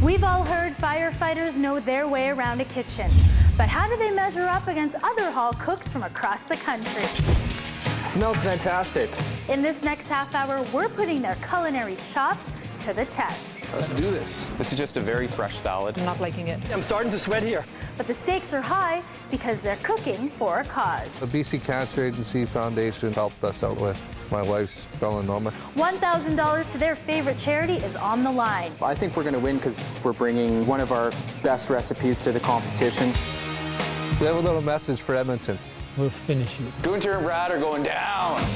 We've all heard firefighters know their way around a kitchen. But how do they measure up against other hall cooks from across the country? Smells fantastic. In this next half hour, we're putting their culinary chops to the test. Let's do this. This is just a very fresh salad. I'm not liking it. I'm starting to sweat here. But the stakes are high because they're cooking for a cause. The BC Cancer Agency Foundation helped us out with my wife's melanoma. $1,000 to their favorite charity is on the line. I think we're going to win because we're bringing one of our best recipes to the competition. We have a little message for Edmonton. We'll finish you. Gunter and Brad are going down.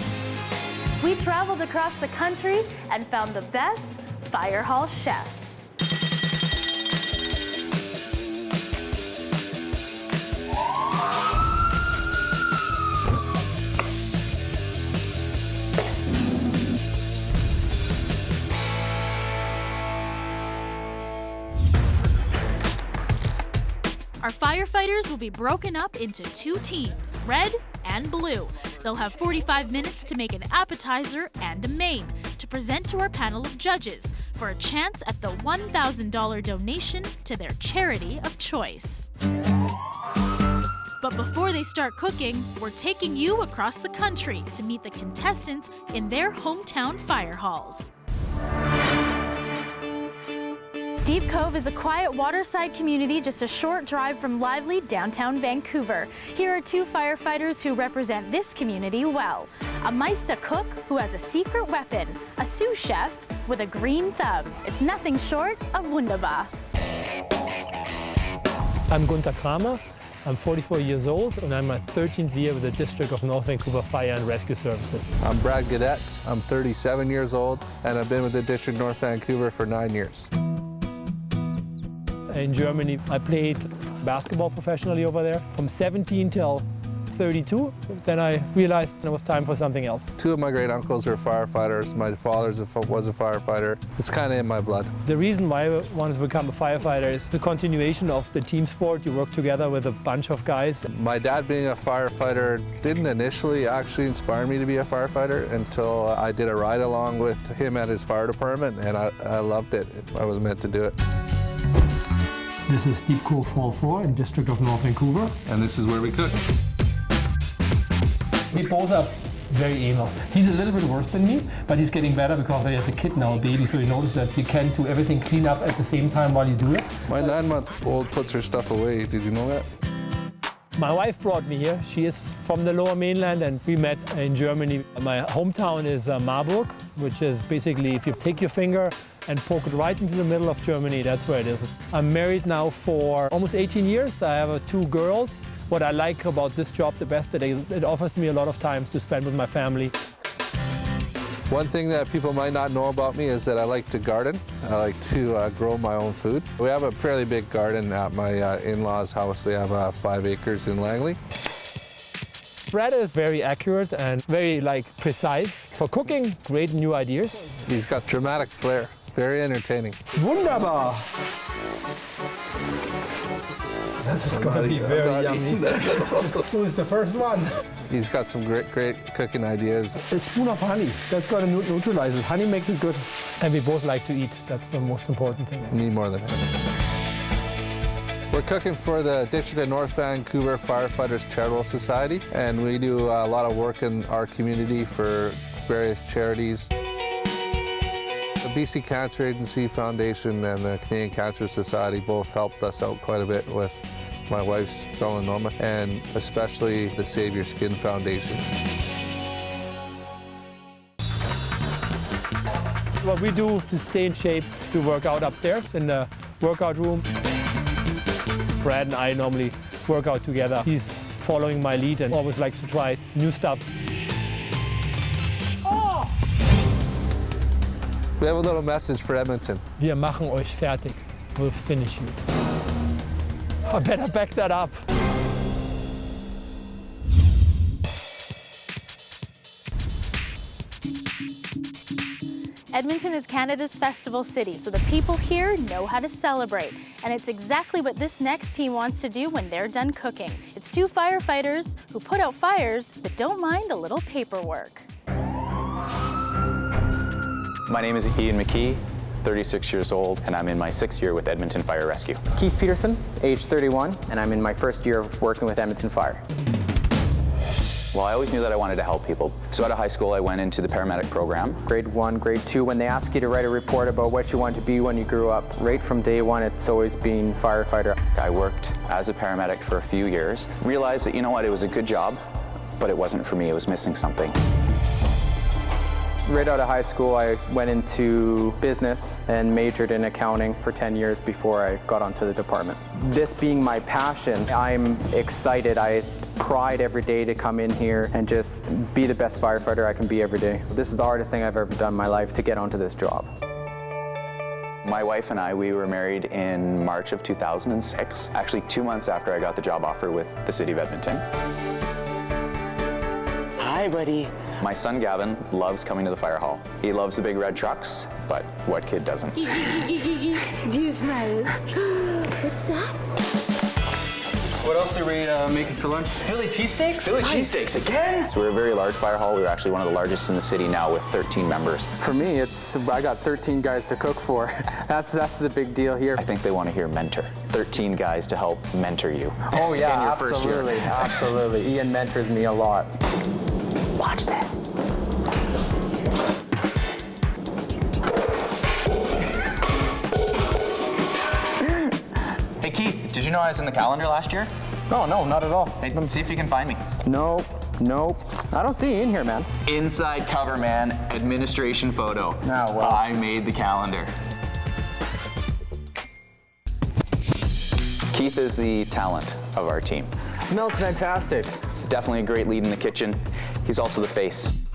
We traveled across the country and found the best fire hall chefs. Our firefighters will be broken up into two teams, red and blue. They'll have 45 minutes to make an appetizer and a main to present to our panel of judges for a chance at the $1,000 donation to their charity of choice. But before they start cooking, we're taking you across the country to meet the contestants in their hometown fire halls. Deep Cove is a quiet waterside community just a short drive from lively downtown Vancouver. Here are two firefighters who represent this community well. A Meista cook who has a secret weapon, a sous chef with a green thumb. It's nothing short of wunderbar. I'm Gunter Kramer. I'm 44 years old and I'm my 13th year with the District of North Vancouver Fire and Rescue Services. I'm Brad Gaudette. I'm 37 years old and I've been with the District North Vancouver for 9 years. In Germany, I played basketball professionally over there from 17 till 32. Then I realized it was time for something else. Two of my great uncles are firefighters. My father was a firefighter. It's kind of in my blood. The reason why I wanted to become a firefighter is the continuation of the team sport. You work together with a bunch of guys. My dad being a firefighter didn't initially actually inspire me to be a firefighter until I did a ride along with him at his fire department, and I loved it. I was meant to do it. This is Deep Cove Hall 4 in District of North Vancouver. And this is where we cook. We both are very anal. He's a little bit worse than me, but he's getting better because he has a kid now, a baby, so he knows that you can't do everything clean up at the same time while you do it. My 9-month-old puts her stuff away. Did you know that? My wife brought me here. She is from the Lower Mainland and we met in Germany. My hometown is Marburg, which is basically if you take your finger and poke it right into the middle of Germany, that's where it is. I'm married now for almost 18 years. I have 2 girls. What I like about this job the best is it offers me a lot of time to spend with my family. One thing that people might not know about me is that I like to garden. I like to grow my own food. We have a fairly big garden at my in-laws' house. They have 5 acres in Langley. Brad is very accurate and very precise. For cooking, great new ideas. He's got dramatic flair, very entertaining. Wunderbar! This is going to be very yummy. Who's the first one? He's got some great cooking ideas. A spoon of honey, that's going to neutralize it. Honey makes it good. And we both like to eat. That's the most important thing. Me more than him. We're cooking for the District of North Vancouver Firefighters Charitable Society, and we do a lot of work in our community for various charities. The BC Cancer Agency Foundation and the Canadian Cancer Society both helped us out quite a bit with my wife's melanoma, and especially the Save Your Skin Foundation. What we do to stay in shape, we work out upstairs in the workout room. Brad and I normally work out together. He's following my lead and always likes to try new stuff. Oh! We have a little message for Edmonton. Wir machen euch fertig. We'll finish you. I better back that up. Edmonton is Canada's festival city, so the people here know how to celebrate. And it's exactly what this next team wants to do when they're done cooking. It's 2 firefighters who put out fires but don't mind a little paperwork. My name is Ian McKee. 36 years old, and I'm in my 6th year with Edmonton Fire Rescue. Keith Peterson, age 31, and I'm in my 1st year of working with Edmonton Fire. Well, I always knew that I wanted to help people. So out of high school, I went into the paramedic program. Grade 1, grade 2, when they ask you to write a report about what you want to be when you grew up, right from day one, it's always been firefighter. I worked as a paramedic for a few years, realized that, you know what, it was a good job, but it wasn't for me, it was missing something. Right out of high school, I went into business and majored in accounting for 10 years before I got onto the department. This being my passion, I'm excited. I pride every day to come in here and just be the best firefighter I can be every day. This is the hardest thing I've ever done in my life, to get onto this job. My wife and I, we were married in March of 2006, actually 2 months after I got the job offer with the City of Edmonton. Hi, buddy. My son Gavin loves coming to the fire hall. He loves the big red trucks, but what kid doesn't? Do you smile? What's that? What else are we making for lunch? Philly cheesesteaks? Philly cheesesteaks again? So we're a very large fire hall. We're actually one of the largest in the city now with 13 members. For me, I got 13 guys to cook for. That's the big deal here. I think they want to hear mentor. 13 guys to help mentor you. Oh yeah, in your first year. absolutely, absolutely. Ian mentors me a lot. Watch this. Hey Keith, did you know I was in the calendar last year? Oh no, not at all. Hey, see if you can find me. Nope. I don't see you in here, man. Inside cover, man. Administration photo. Oh, well. I made the calendar. Keith is the talent of our team. Smells fantastic. Definitely a great lead in the kitchen. He's also the face.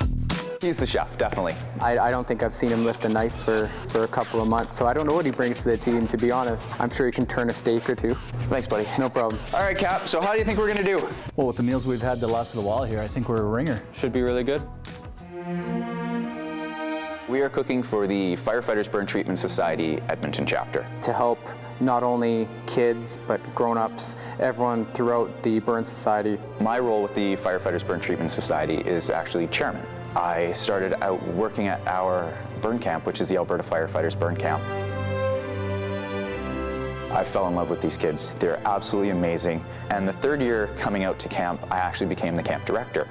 He's the chef, definitely. I don't think I've seen him lift a knife for a couple of months, so I don't know what he brings to the team, to be honest. I'm sure he can turn a steak or two. Thanks, buddy. No problem. All right, Cap, so how do you think we're gonna do? Well, with the meals we've had the last little while here, I think we're a ringer. Should be really good. We are cooking for the Firefighters Burn Treatment Society Edmonton chapter. To help not only kids, but grown-ups, everyone throughout the Burn Society. My role with the Firefighters Burn Treatment Society is actually chairman. I started out working at our burn camp, which is the Alberta Firefighters Burn Camp. I fell in love with these kids. They're absolutely amazing. And the 3rd year coming out to camp, I actually became the camp director.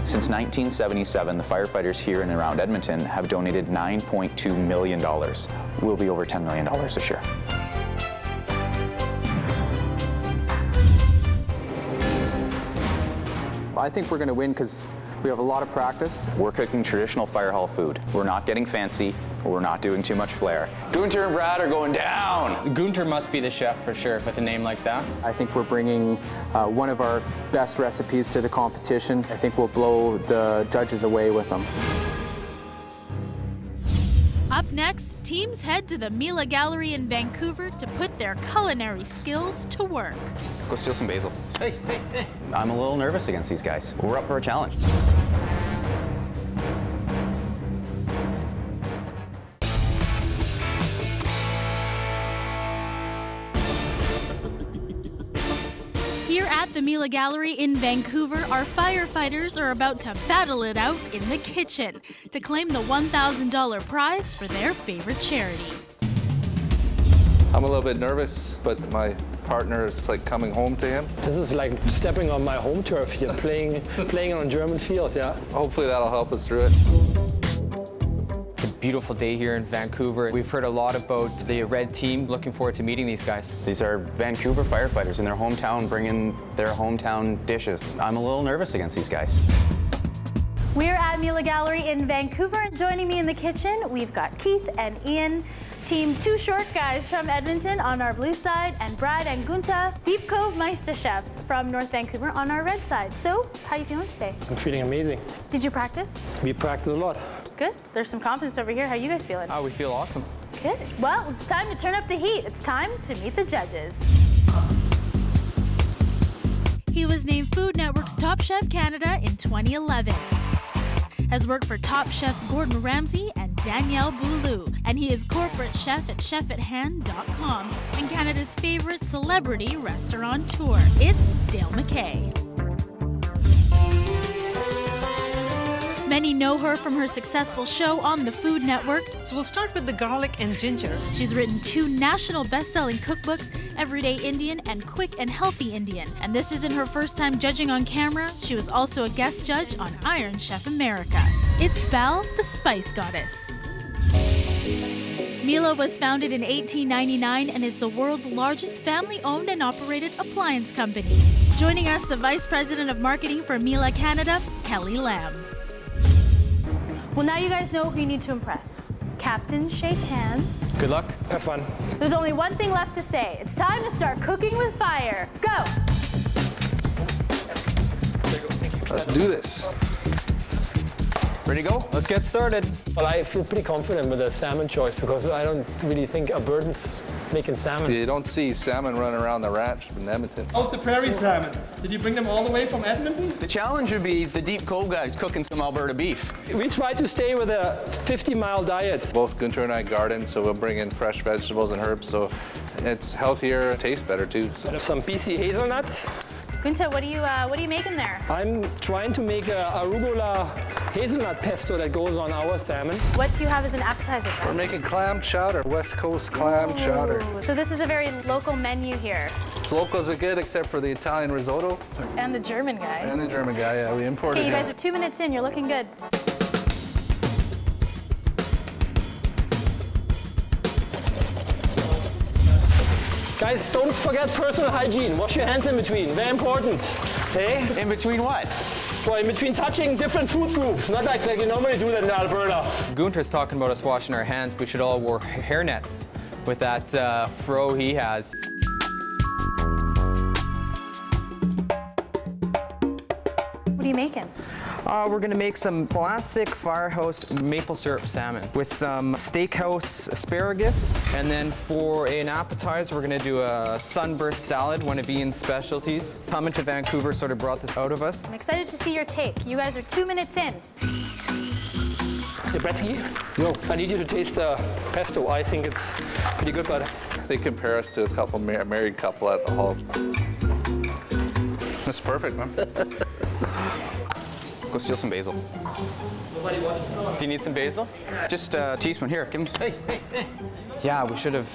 Since 1977, the firefighters here and around Edmonton have donated $9.2 million. We'll be over $10 million this year. I think we're going to win because we have a lot of practice. We're cooking traditional fire hall food. We're not getting fancy. We're not doing too much flair. Gunter and Brad are going down. Gunter must be the chef for sure with a name like that. I think we're bringing one of our best recipes to the competition. I think we'll blow the judges away with them. Up next, teams head to the Mila Gallery in Vancouver to put their culinary skills to work. Go steal some basil. Hey. I'm a little nervous against these guys. We're up for a challenge. Here at the Mila Gallery in Vancouver, our firefighters are about to battle it out in the kitchen to claim the $1,000 prize for their favorite charity. I'm a little bit nervous, but my partner is like coming home to him. This is like stepping on my home turf here, playing on a German field, yeah. Hopefully that'll help us through it. It's a beautiful day here in Vancouver. We've heard a lot about the Red Team. Looking forward to meeting these guys. These are Vancouver firefighters in their hometown bringing their hometown dishes. I'm a little nervous against these guys. We're at Mila Gallery in Vancouver. Joining me in the kitchen, we've got Keith and Ian, team two short guys from Edmonton on our blue side, and Brad and Gunta, Deep Cove Meister chefs from North Vancouver on our red side. So, how are you feeling today? I'm feeling amazing. Did you practice? We practice a lot. Good. There's some confidence over here. How are you guys feeling? Oh, we feel awesome. Good. Well, it's time to turn up the heat. It's time to meet the judges. He was named Food Network's Top Chef Canada in 2011. Has worked for top chefs Gordon Ramsay and Danielle Boulou, and he is corporate chef at chefathand.com and Canada's favorite celebrity restaurateur. It's Dale McKay. Many know her from her successful show on the Food Network. So we'll start with the garlic and ginger. She's written 2 national best-selling cookbooks, Everyday Indian and Quick and Healthy Indian. And this isn't her first time judging on camera. She was also a guest judge on Iron Chef America. It's Val, the Spice Goddess. Miele was founded in 1899 and is the world's largest family-owned and operated appliance company. Joining us, the Vice President of Marketing for Miele Canada, Kelly Lamb. Well, now you guys know who you need to impress. Captain, shake hands. Good luck. Have fun. There's only one thing left to say. It's time to start cooking with fire. Go! Let's do this. Ready to go? Let's get started. Well, I feel pretty confident with the salmon choice because I don't really think Albertans making salmon. You don't see salmon running around the ranch in Edmonton. How's the prairie salmon? Did you bring them all the way from Edmonton? The challenge would be the Deep Cove guys cooking some Alberta beef. We try to stay with a 50-mile diet. Both Gunter and I garden, so we'll bring in fresh vegetables and herbs, so it's healthier, tastes better too. So. Some BC hazelnuts. Gunther, what are you making there? I'm trying to make a arugula hazelnut pesto that goes on our salmon. What do you have as an appetizer? We're making clam chowder, West Coast clam chowder. So this is a very local menu here. As local as we get, except for the Italian risotto. And the German guy. And the German guy, yeah, we imported Okay, you him. guys are 2 minutes in. You're looking good. Guys, don't forget personal hygiene. Wash your hands in between. Very important. Hey? In between what? Well, in between touching different food groups. Not like you normally do that in Alberta. Gunther's talking about us washing our hands. We should all wear hair nets with that fro he has. What are you making? We're gonna make some classic Firehouse maple syrup salmon with some steakhouse asparagus. And then for an appetizer, we're gonna do a sunburst salad, one of Ian's specialties. Coming to Vancouver sort of brought this out of us. I'm excited to see your take. You guys are 2 minutes in. Hey, Bretsky? Yo. I need you to taste the pesto. I think it's pretty good, but They compare us to a couple married couple at the hall. That's perfect, man. Go steal some basil. Do you need some basil? Just a teaspoon here. Give me. Hey. Yeah, we should have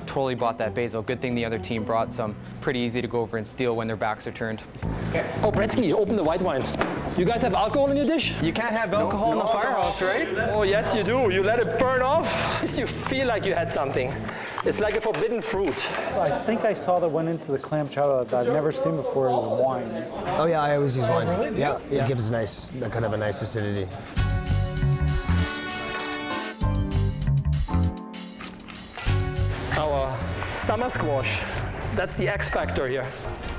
totally bought that basil. Good thing the other team brought some. Pretty easy to go over and steal when their backs are turned. Oh, Bretsky, open the white wine. You guys have alcohol in your dish? You can't have alcohol in the firehouse, right? Oh, yes, you do. You let it burn off. At least you feel like you had something. It's like a forbidden fruit. I think I saw that went into the clam chowder that I've never seen before is wine. Oh yeah, I always use wine. Really? Yeah, it gives a kind of a nice acidity. Our summer squash. That's the X factor here.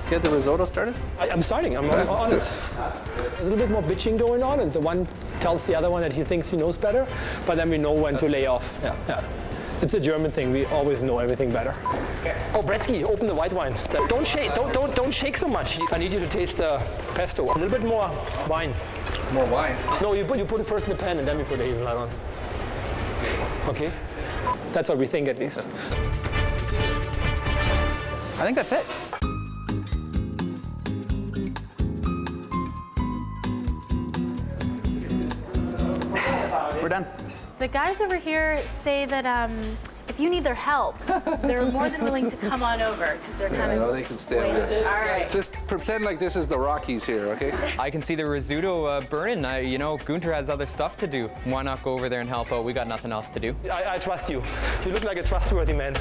Get the risotto started? I'm starting. I'm on it. There's a little bit more bitching going on, and the one tells the other one that he thinks he knows better, but then we know when to lay off. Yeah. It's a German thing. We always know everything better. Oh, Bretsky, open the white wine. Don't shake. Don't shake so much. I need you to taste the pesto. A little bit more wine. More wine? No, you put it first in the pan, and then we put the hazelnut on. Okay. That's what we think, at least. I think that's it. We're done. The guys over here say that if you need their help, they're more than willing to come on over because they're kind of. They can stay over there. All right. Just pretend like this is the Rockies here, okay? I can see the risotto burning. Gunther has other stuff to do. Why not go over there and help out? We got nothing else to do. I trust you. You look like a trustworthy man.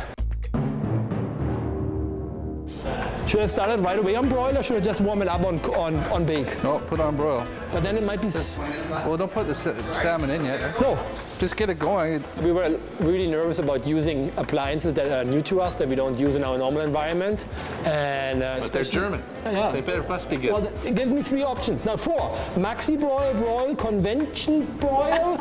Should I start it right away on broil, or should I just warm it up on bake? No, put on broil. But then it might be... Well, don't put the salmon in yet. No. Just get it going. We were really nervous about using appliances that are new to us, that we don't use in our normal environment. And but they're German. Yeah. They must be good. Well, give me 3 options. Now 4. Maxi broil, convention broil.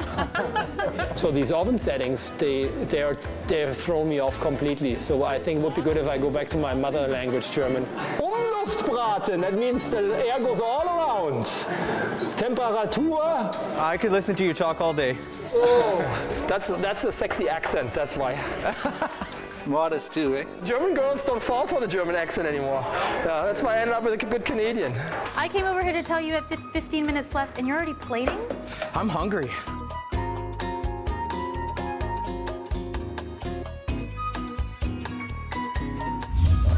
So these oven settings, they've thrown me off completely. So I think it would be good if I go back to my mother language, German. Umluftbraten, that means the air goes all around. Temperatur. I could listen to you talk all day. Oh, that's a sexy accent, that's why. Modest too, eh? German girls don't fall for the German accent anymore. That's why I ended up with a good Canadian. I came over here to tell you have 15 minutes left and you're already plating? I'm hungry.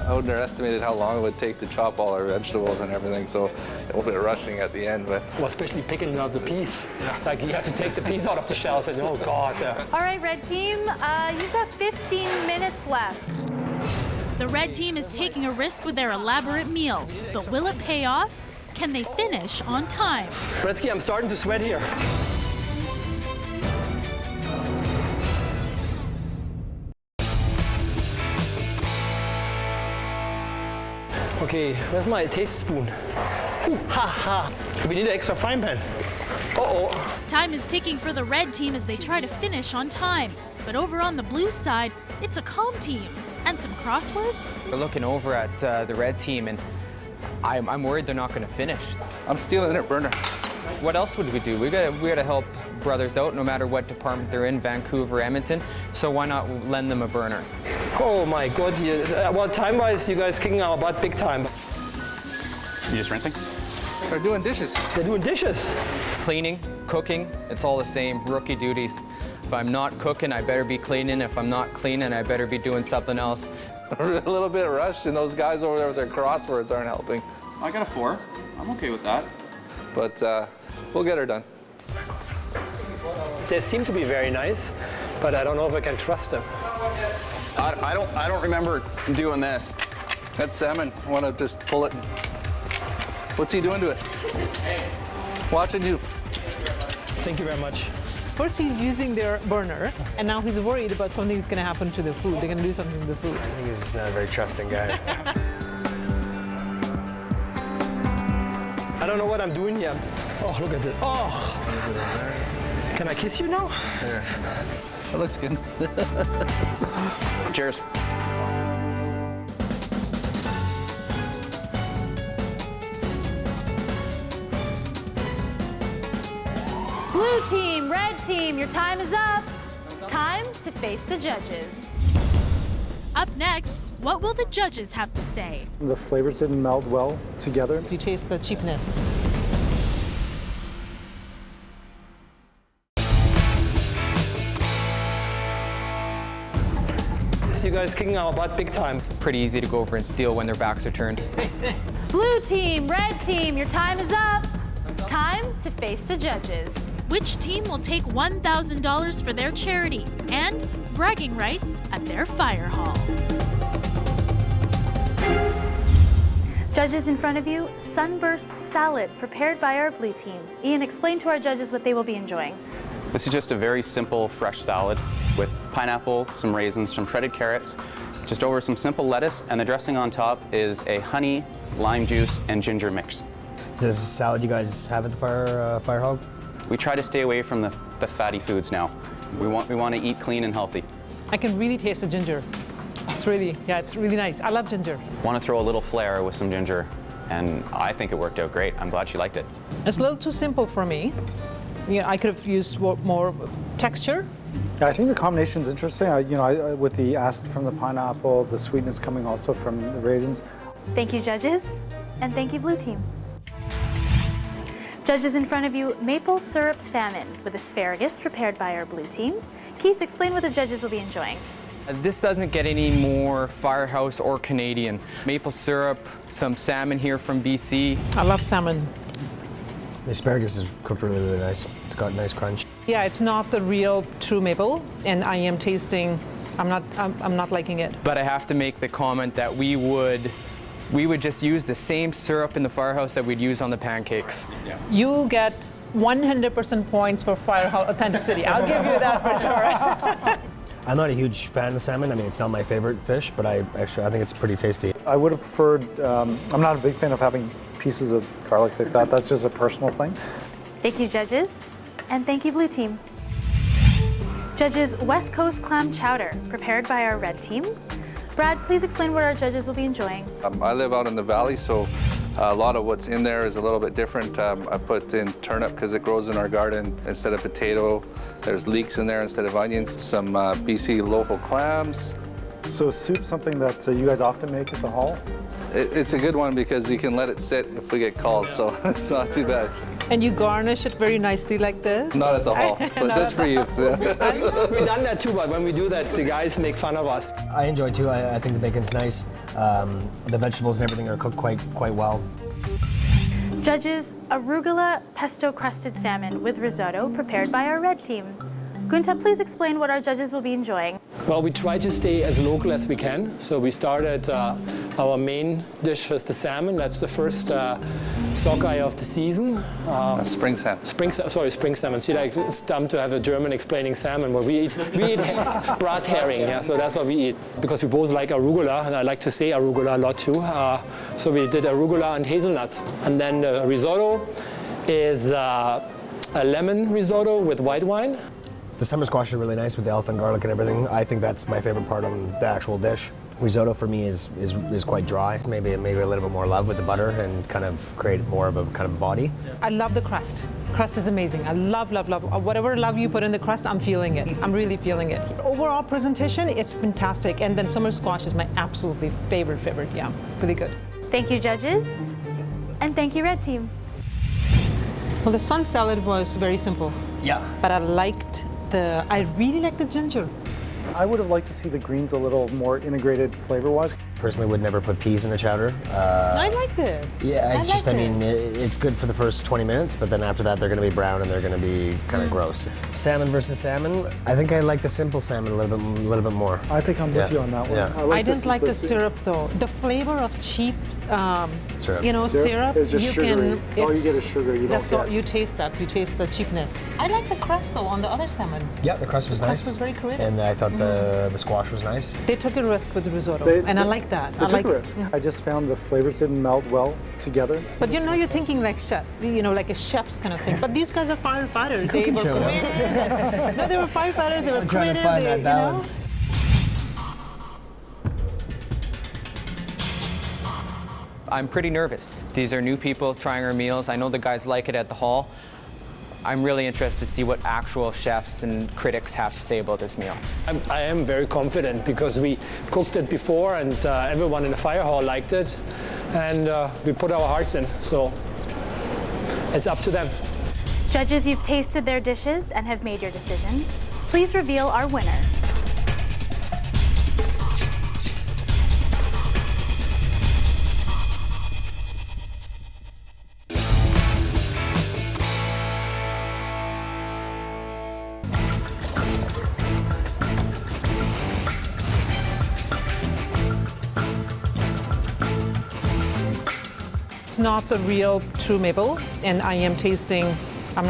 I underestimated how long it would take to chop all our vegetables and everything, so a little bit rushing at the end. But Well, especially picking out the peas. Like you have to take the peas out of the shells and oh God. All right, red team, you've got 15 minutes left. The red team is taking a risk with their elaborate meal, but will it pay off? Can they finish on time? Gretzky, I'm starting to sweat here. Okay, where's my taste spoon? Ooh, ha ha. We need an extra frying pan. Uh-oh. Time is ticking for the red team as they try to finish on time. But over on the blue side, it's a calm team. And some crosswords? We're looking over at the red team, and I'm worried they're not going to finish. I'm stealing their burner. What else would we do? We gotta help brothers out, no matter what department they're in, Vancouver, Edmonton. So why not lend them a burner? Oh my God, well, time-wise, you guys kicking our butt big time. You just rinsing? They're doing dishes. They're doing dishes. Cleaning, cooking, it's all the same, rookie duties. If I'm not cooking, I better be cleaning. If I'm not cleaning, I better be doing something else. A little bit rushed, and those guys over there with their crosswords aren't helping. I got a 4. I'm okay with that. But we'll get her done. They seem to be very nice, but I don't know if I can trust them. I don't remember doing this. That's salmon. I want to just pull it. What's he doing to it? Watching you. Thank you very much. First he's using their burner, and now he's worried about something's going to happen to the food. They're going to do something to the food. I think he's just not a very trusting guy. I don't know what I'm doing here. Oh, look at this. Oh! Can I kiss you now? Yeah. That looks good. Cheers. Blue team, red team, your time is up. It's time to face the judges. Up next, what will the judges have to say? The flavors didn't meld well together. You taste the cheapness. You guys kicking our butt big time. Pretty easy to go over and steal when their backs are turned. Blue team, red team, your time is up. It's time to face the judges. Which team will take $1,000 for their charity and bragging rights at their fire hall? Judges in front of you, sunburst salad prepared by our blue team. Ian, explain to our judges what they will be enjoying. This is just a very simple fresh salad with pineapple, some raisins, some shredded carrots, just over some simple lettuce, and the dressing on top is a honey, lime juice, and ginger mix. Is this a salad you guys have at the fire hall? We try to stay away from the fatty foods now. We want to eat clean and healthy. I can really taste the ginger. It's really nice. I love ginger. Want to throw a little flair with some ginger, and I think it worked out great. I'm glad she liked it. It's a little too simple for me. Yeah, I could have used more texture. Yeah, I think the combination's interesting. With the acid from the pineapple, the sweetness coming also from the raisins. Thank you, judges, and thank you, blue team. Judges in front of you, maple syrup salmon with asparagus prepared by our blue team. Keith, explain what the judges will be enjoying. This doesn't get any more firehouse or Canadian. Maple syrup, some salmon here from BC. I love salmon. The asparagus is cooked really, really nice. It's got a nice crunch. Yeah, it's not the real true maple, and I am tasting. I'm not liking it. But I have to make the comment that we would just use the same syrup in the firehouse that we'd use on the pancakes. Yeah. You get 100% points for firehouse authenticity. I'll give you that for sure. I'm not a huge fan of salmon. I mean, it's not my favorite fish, but I think it's pretty tasty. I would have preferred, I'm not a big fan of having pieces of garlic like that. That's just a personal thing. Thank you, judges, and thank you, blue team. Judges, West Coast clam chowder, prepared by our red team. Brad, please explain what our judges will be enjoying. I live out in the valley, so a lot of what's in there is a little bit different. I put in turnip because it grows in our garden instead of potato. There's leeks in there instead of onions. Some BC local clams, So is soup something that you guys often make at the hall? It's a good one because you can let it sit if we get calls, so it's not too bad. And you garnish it very nicely like this? Not at the hall, but just for you. We've done that too, but when we do that, the guys make fun of us. I enjoy it too. I think the bacon's nice. The vegetables and everything are cooked quite well. Judges, arugula pesto crusted salmon with risotto prepared by our red team. Gunta, please explain what our judges will be enjoying. Well, we try to stay as local as we can. So we started our main dish was the salmon. That's the first sockeye of the season. Spring salmon. Spring salmon. See, like, it's dumb to have a German explaining salmon. Well, we eat brat herring. Yeah, so that's what we eat because we both like arugula, and I like to say arugula a lot too. So we did arugula and hazelnuts, and then the risotto is a lemon risotto with white wine. The summer squash are really nice with the elephant garlic and everything. I think that's my favorite part on the actual dish. Risotto for me is quite dry. Maybe a little bit more love with the butter and kind of create more of a kind of body. I love the crust. Crust is amazing. I love. Whatever love you put in the crust, I'm feeling it. I'm really feeling it. Overall presentation, it's fantastic. And then summer squash is my absolutely favorite. Yeah, really good. Thank you, judges. And thank you, red team. Well, the sun salad was very simple. Yeah. But I really like the ginger. I would have liked to see the greens a little more integrated flavor-wise. Personally, would never put peas in a chowder. I liked it. Yeah, it's good for the first 20 minutes, but then after that, they're going to be brown and they're going to be kind of gross. Salmon versus salmon, I think I like the simple salmon a little bit more. I think I'm with you on that one. Yeah. I didn't like the syrup though. The flavor of cheap, syrup. Syrup is just sugary. All you get is sugar. You don't get. You taste that. You taste the cheapness. I like the crust though on the other salmon. Yeah, the crust was nice. The crust was very creative. And I thought the squash was nice. They took a risk with the risotto, and I like that. They took a risk. I just found the flavors didn't melt well together. But you're thinking like chef, like a chef's kind of thing. But these guys are firefighters. They were committed. No, they were firefighters. They were trying to find that balance. I'm pretty nervous. These are new people trying our meals. I know the guys like it at the hall. I'm really interested to see what actual chefs and critics have to say about this meal. I am very confident because we cooked it before and everyone in the fire hall liked it, and we put our hearts in, so it's up to them. Judges, you've tasted their dishes and have made your decision. Please reveal our winner. It's not the real true maple, and I am tasting. I'm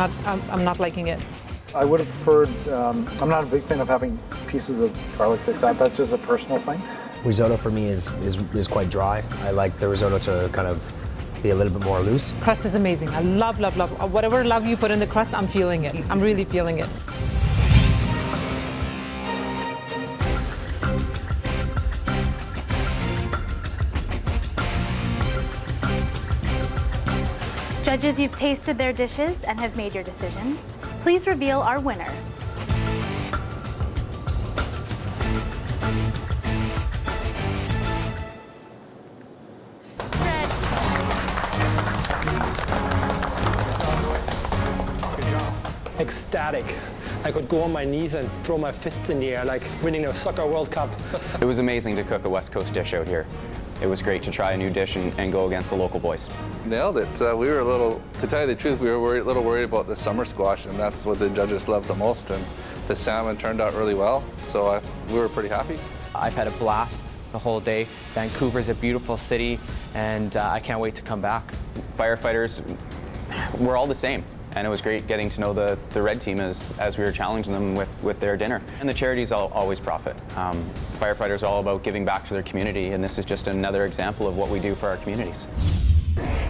not liking it. I would have preferred. I'm not a big fan of having pieces of garlic like that. That's just a personal thing. Risotto for me is quite dry. I like the risotto to kind of be a little bit more loose. Crust is amazing. I love. Whatever love you put in the crust, I'm feeling it. I'm really feeling it. Judges, you've tasted their dishes and have made your decision. Please reveal our winner. Red. Good job. Ecstatic. I could go on my knees and throw my fists in the air like winning a soccer World Cup. It was amazing to cook a West Coast dish out here. It was great to try a new dish and go against the local boys. Nailed it. We were to tell you the truth, we were a little worried about the summer squash, and that's what the judges loved the most. And the salmon turned out really well, so we were pretty happy. I've had a blast the whole day. Vancouver's a beautiful city, and I can't wait to come back. Firefighters, we're all the same. And it was great getting to know the red team as we were challenging them with their dinner. And the charities always profit. Firefighters are all about giving back to their community, and this is just another example of what we do for our communities.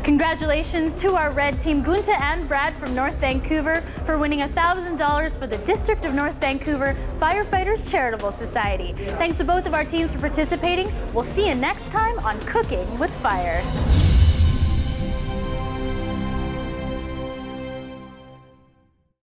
Congratulations to our red team, Gunta and Brad from North Vancouver, for winning $1,000 for the District of North Vancouver Firefighters Charitable Society. Thanks to both of our teams for participating. We'll see you next time on Cooking with Fire.